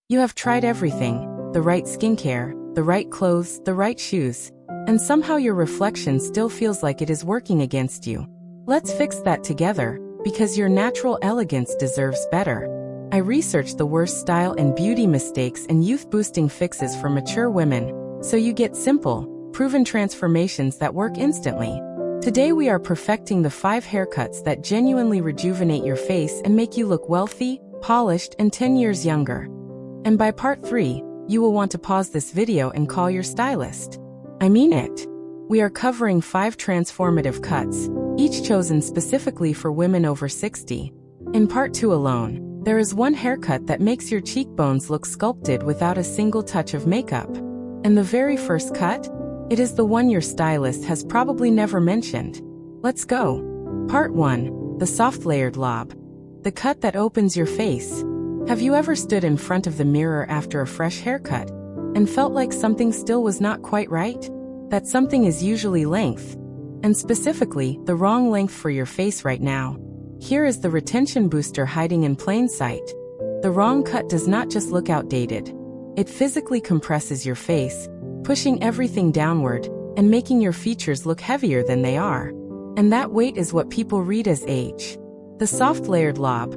You have tried everything, the right skincare, the right clothes, the right shoes, and somehow your reflection still feels like it is working against you. Let's fix that together, because your natural elegance deserves better. I researched the worst style and beauty mistakes and youth-boosting fixes for mature women, so you get simple, proven transformations that work instantly. Today we are perfecting the 5 haircuts that genuinely rejuvenate your face and make you look wealthy, polished, and 10 years younger. And by part 3, you will want to pause this video and call your stylist. I mean it. We are covering 5 transformative cuts, each chosen specifically for women over 60. In part 2 alone, there is one haircut that makes your cheekbones look sculpted without a single touch of makeup. And the very first cut? It is the one your stylist has probably never mentioned. Let's go. Part 1. The soft layered lob. The cut that opens your face. Have you ever stood in front of the mirror after a fresh haircut and felt like something still was not quite right? That something is usually length, and specifically, the wrong length for your face right now. Here is the retention booster hiding in plain sight. The wrong cut does not just look outdated. It physically compresses your face, pushing everything downward and making your features look heavier than they are. And that weight is what people read as age. The soft layered lob,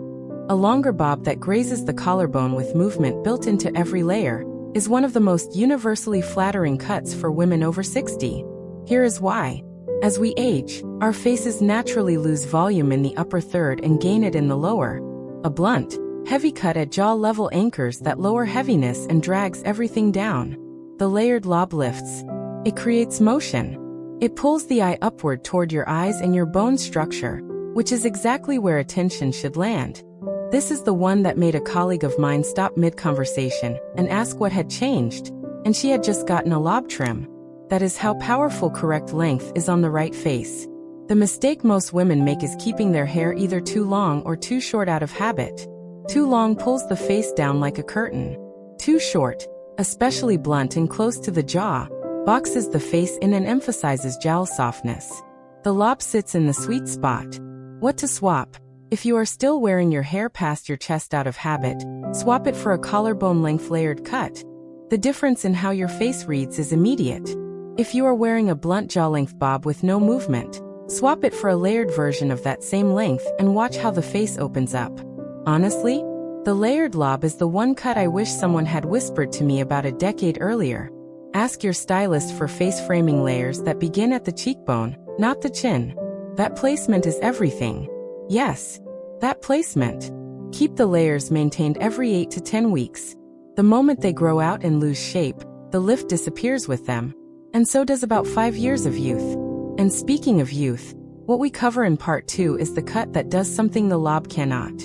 a longer bob that grazes the collarbone with movement built into every layer, is one of the most universally flattering cuts for women over 60. Here is why. As we age, our faces naturally lose volume in the upper third and gain it in the lower. A blunt, heavy cut at jaw level anchors that lower heaviness and drags everything down. The layered lob lifts. It creates motion. It pulls the eye upward toward your eyes and your bone structure, which is exactly where attention should land. This is the one that made a colleague of mine stop mid-conversation and ask what had changed, and she had just gotten a lob trim. That is how powerful correct length is on the right face. The mistake most women make is keeping their hair either too long or too short out of habit. Too long pulls the face down like a curtain. Too short, especially blunt and close to the jaw, boxes the face in and emphasizes jowl softness. The lob sits in the sweet spot. What to swap? If you are still wearing your hair past your chest out of habit, swap it for a collarbone length layered cut. The difference in how your face reads is immediate. If you are wearing a blunt jaw length bob with no movement, swap it for a layered version of that same length and watch how the face opens up. Honestly, the layered lob is the one cut I wish someone had whispered to me about a decade earlier. Ask your stylist for face framing layers that begin at the cheekbone, not the chin. That placement is everything. Yes, that placement. Keep the layers maintained every 8 to 10 weeks. The moment they grow out and lose shape, the lift disappears with them. And so does about 5 years of youth. And speaking of youth, what we cover in part 2 is the cut that does something the lob cannot.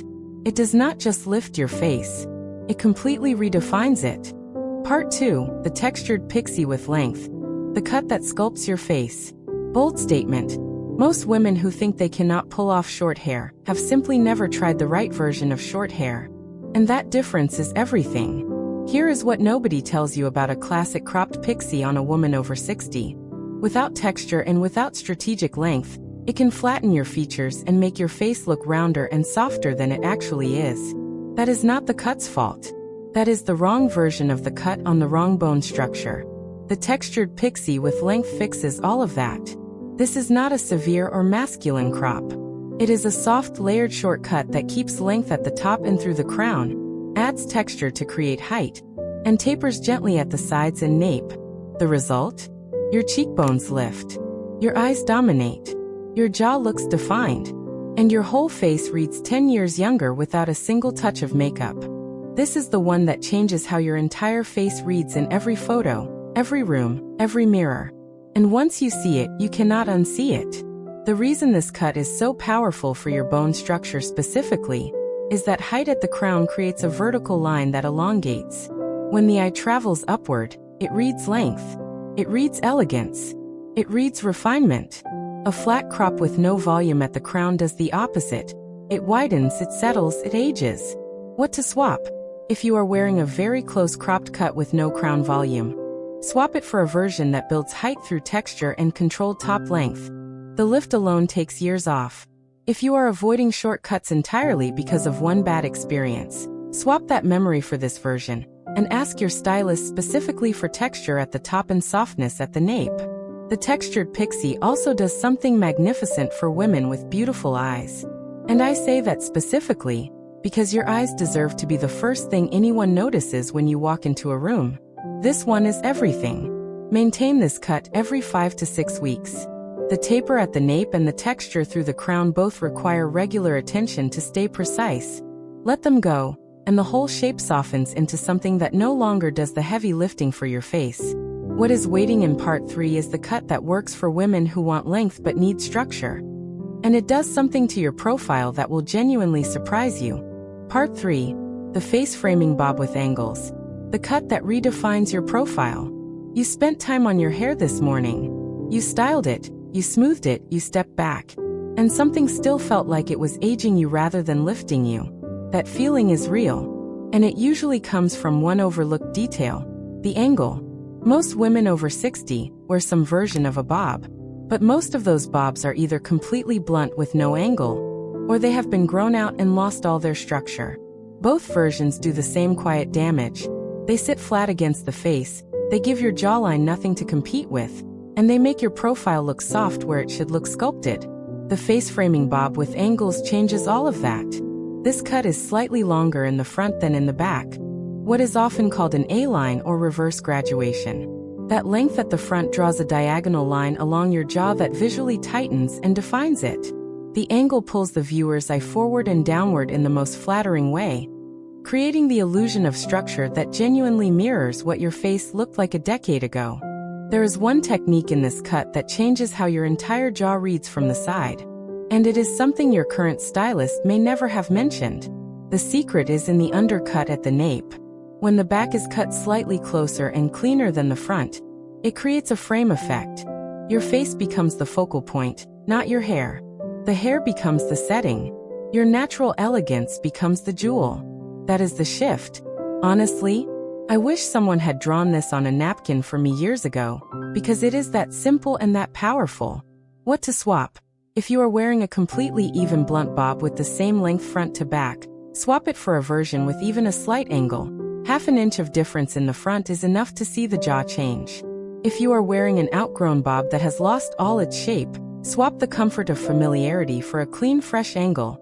It does not just lift your face. It completely redefines it. Part 2, the textured pixie with length. The cut that sculpts your face. Bold statement. Most women who think they cannot pull off short hair have simply never tried the right version of short hair. And that difference is everything. Here is what nobody tells you about a classic cropped pixie on a woman over 60. Without texture and without strategic length, it can flatten your features and make your face look rounder and softer than it actually is. That is not the cut's fault. That is the wrong version of the cut on the wrong bone structure. The textured pixie with length fixes all of that. This is not a severe or masculine crop. It is a soft layered short cut that keeps length at the top and through the crown, adds texture to create height, and tapers gently at the sides and nape. The result? Your cheekbones lift. Your eyes dominate. Your jaw looks defined. And your whole face reads 10 years younger without a single touch of makeup. This is the one that changes how your entire face reads in every photo, every room, every mirror. And once you see it, you cannot unsee it. The reason this cut is so powerful for your bone structure specifically is that height at the crown creates a vertical line that elongates. When the eye travels upward, it reads length. It reads elegance. It reads refinement. A flat crop with no volume at the crown does the opposite. It widens, it settles, it ages. What to swap? If you are wearing a very close cropped cut with no crown volume, swap it for a version that builds height through texture and controlled top length. The lift alone takes years off. If you are avoiding short cuts entirely because of one bad experience, swap that memory for this version, and ask your stylist specifically for texture at the top and softness at the nape. The Textured Pixie also does something magnificent for women with beautiful eyes. And I say that specifically because your eyes deserve to be the first thing anyone notices when you walk into a room. This one is everything. Maintain this cut every 5 to 6 weeks. The taper at the nape and the texture through the crown both require regular attention to stay precise. Let them go, and the whole shape softens into something that no longer does the heavy lifting for your face. What is waiting in part 3 is the cut that works for women who want length but need structure. And it does something to your profile that will genuinely surprise you. Part 3. The Face Framing Bob with Angles. The cut that redefines your profile. You spent time on your hair this morning. You styled it, you smoothed it, you stepped back. And something still felt like it was aging you rather than lifting you. That feeling is real. And it usually comes from one overlooked detail: the angle. Most women over 60 wear some version of a bob. But most of those bobs are either completely blunt with no angle, or they have been grown out and lost all their structure. Both versions do the same quiet damage. They sit flat against the face, they give your jawline nothing to compete with, and they make your profile look soft where it should look sculpted. The Face Framing Bob with Angles changes all of that. This cut is slightly longer in the front than in the back, what is often called an A-line or reverse graduation. That length at the front draws a diagonal line along your jaw that visually tightens and defines it. The angle pulls the viewer's eye forward and downward in the most flattering way, creating the illusion of structure that genuinely mirrors what your face looked like a decade ago. There is one technique in this cut that changes how your entire jaw reads from the side. And it is something your current stylist may never have mentioned. The secret is in the undercut at the nape. When the back is cut slightly closer and cleaner than the front, it creates a frame effect. Your face becomes the focal point, not your hair. The hair becomes the setting. Your natural elegance becomes the jewel. That is the shift. Honestly, I wish someone had drawn this on a napkin for me years ago, because it is that simple and that powerful. What to swap? If you are wearing a completely even blunt bob with the same length front to back, swap it for a version with even a slight angle. Half an inch of difference in the front is enough to see the jaw change. If you are wearing an outgrown bob that has lost all its shape, swap the comfort of familiarity for a clean, fresh angle.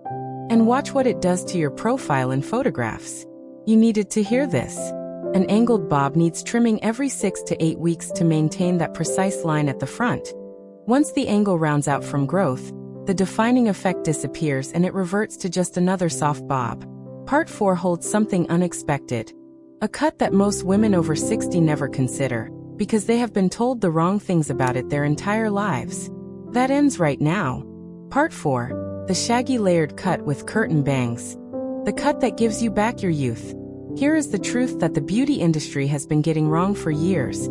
And watch what it does to your profile in photographs. You needed to hear this. An angled bob needs trimming every 6 to 8 weeks to maintain that precise line at the front. Once the angle rounds out from growth, the defining effect disappears and it reverts to just another soft bob. Part 4 holds something unexpected. A cut that most women over 60 never consider, because they have been told the wrong things about it their entire lives. That ends right now. Part 4. The Shaggy Layered Cut with Curtain Bangs. The cut that gives you back your youth. Here is the truth that the beauty industry has been getting wrong for years.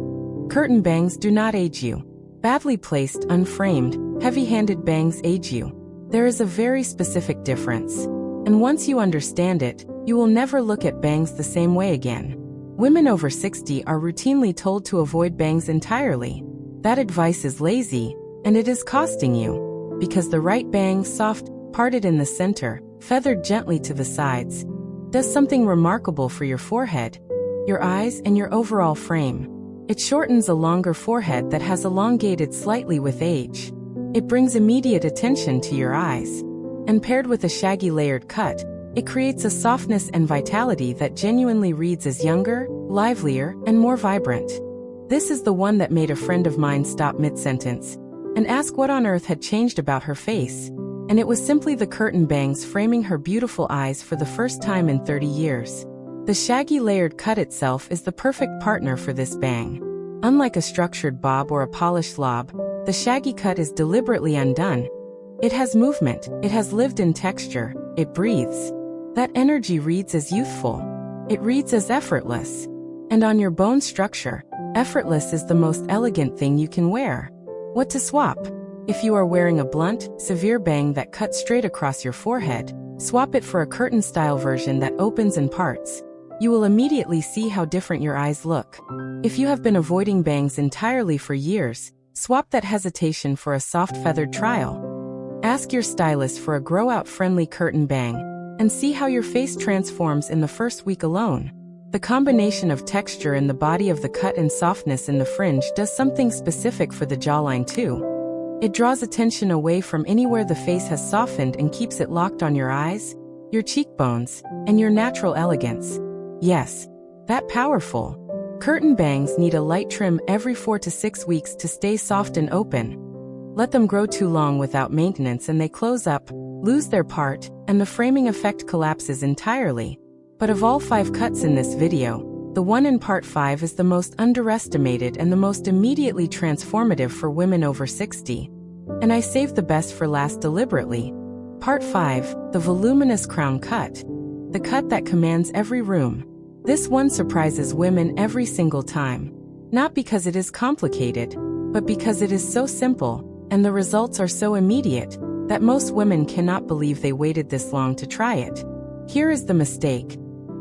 Curtain bangs do not age you. Badly placed, unframed, heavy-handed bangs age you. There is a very specific difference. And once you understand it, you will never look at bangs the same way again. Women over 60 are routinely told to avoid bangs entirely. That advice is lazy, and it is costing you. Because the right bang, soft, parted in the center, feathered gently to the sides, does something remarkable for your forehead, your eyes, and your overall frame. It shortens a longer forehead that has elongated slightly with age. It brings immediate attention to your eyes. And paired with a shaggy layered cut, it creates a softness and vitality that genuinely reads as younger, livelier, and more vibrant. This is the one that made a friend of mine stop mid-sentence and ask what on earth had changed about her face. And it was simply the curtain bangs framing her beautiful eyes for the first time in 30 years. The shaggy layered cut itself is the perfect partner for this bang. Unlike a structured bob or a polished lob, the shaggy cut is deliberately undone. It has movement, it has lived in texture, it breathes. That energy reads as youthful. It reads as effortless. And on your bone structure, effortless is the most elegant thing you can wear. What to swap? If you are wearing a blunt, severe bang that cuts straight across your forehead, swap it for a curtain-style version that opens and parts. You will immediately see how different your eyes look. If you have been avoiding bangs entirely for years, swap that hesitation for a soft feathered trial. Ask your stylist for a grow-out friendly curtain bang, and see how your face transforms in the first week alone. The combination of texture in the body of the cut and softness in the fringe does something specific for the jawline too. It draws attention away from anywhere the face has softened and keeps it locked on your eyes, your cheekbones, and your natural elegance. Yes, that powerful. Curtain bangs need a light trim every 4 to 6 weeks to stay soft and open. Let them grow too long without maintenance and they close up, lose their part, and the framing effect collapses entirely. But of all 5 cuts in this video, the one in part 5 is the most underestimated and the most immediately transformative for women over 60. And I saved the best for last deliberately. Part 5, the voluminous crown cut. The cut that commands every room. This one surprises women every single time. Not because it is complicated, but because it is so simple, and the results are so immediate, that most women cannot believe they waited this long to try it. Here is the mistake.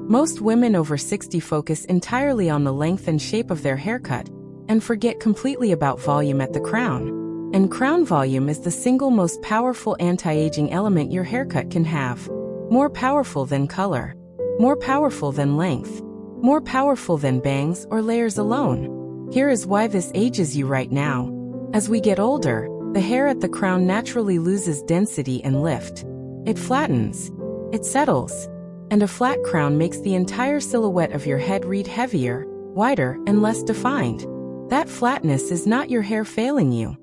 Most women over 60 focus entirely on the length and shape of their haircut, and forget completely about volume at the crown. And crown volume is the single most powerful anti-aging element your haircut can have. More powerful than color. More powerful than length. More powerful than bangs or layers alone. Here is why this ages you right now. As we get older, the hair at the crown naturally loses density and lift. It flattens. It settles. And a flat crown makes the entire silhouette of your head read heavier, wider, and less defined. That flatness is not your hair failing you.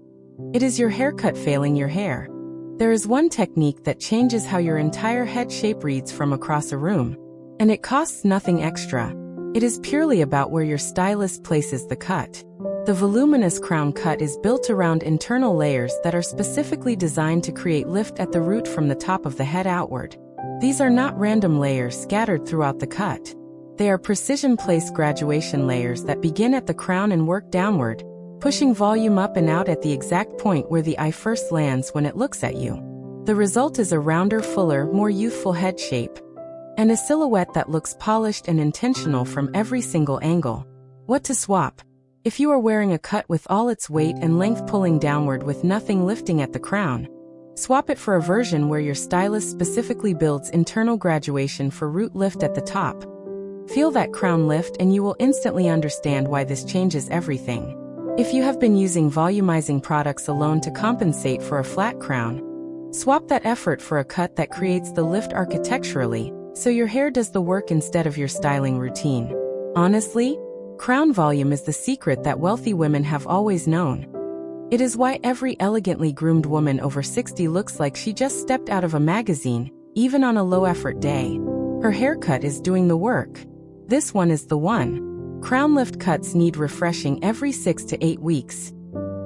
It is your haircut failing your hair. There is one technique that changes how your entire head shape reads from across a room. And it costs nothing extra. It is purely about where your stylist places the cut. The voluminous crown cut is built around internal layers that are specifically designed to create lift at the root from the top of the head outward. These are not random layers scattered throughout the cut. They are precision-placed graduation layers that begin at the crown and work downward, pushing volume up and out at the exact point where the eye first lands when it looks at you. The result is a rounder, fuller, more youthful head shape, and a silhouette that looks polished and intentional from every single angle. What to swap? If you are wearing a cut with all its weight and length pulling downward with nothing lifting at the crown, swap it for a version where your stylist specifically builds internal graduation for root lift at the top. Feel that crown lift and you will instantly understand why this changes everything. If you have been using volumizing products alone to compensate for a flat crown, swap that effort for a cut that creates the lift architecturally, so your hair does the work instead of your styling routine. Honestly, crown volume is the secret that wealthy women have always known. It is why every elegantly groomed woman over 60 looks like she just stepped out of a magazine, even on a low-effort day. Her haircut is doing the work. This one is the one. Crown lift cuts need refreshing every 6 to 8 weeks.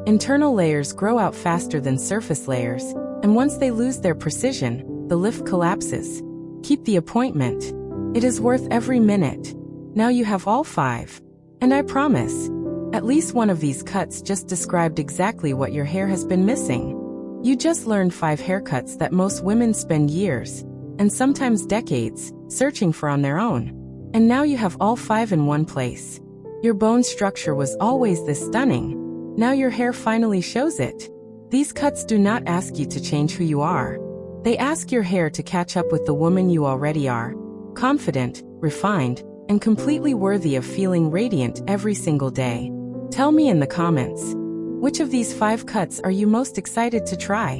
Internal layers grow out faster than surface layers, and once they lose their precision, the lift collapses. Keep the appointment. It is worth every minute. Now you have all 5. And I promise, at least one of these cuts just described exactly what your hair has been missing. You just learned 5 haircuts that most women spend years, and sometimes decades, searching for on their own. And now you have all 5 in one place. Your bone structure was always this stunning. Now your hair finally shows it. These cuts do not ask you to change who you are. They ask your hair to catch up with the woman you already are. Confident, refined, and completely worthy of feeling radiant every single day. Tell me in the comments, which of these 5 cuts are you most excited to try?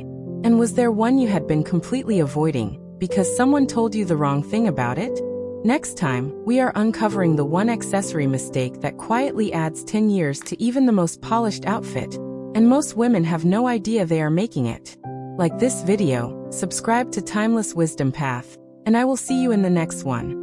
And was there one you had been completely avoiding because someone told you the wrong thing about it? Next time, we are uncovering the one accessory mistake that quietly adds 10 years to even the most polished outfit, and most women have no idea they are making it. Like this video, subscribe to Timeless Wisdom Path, and I will see you in the next one.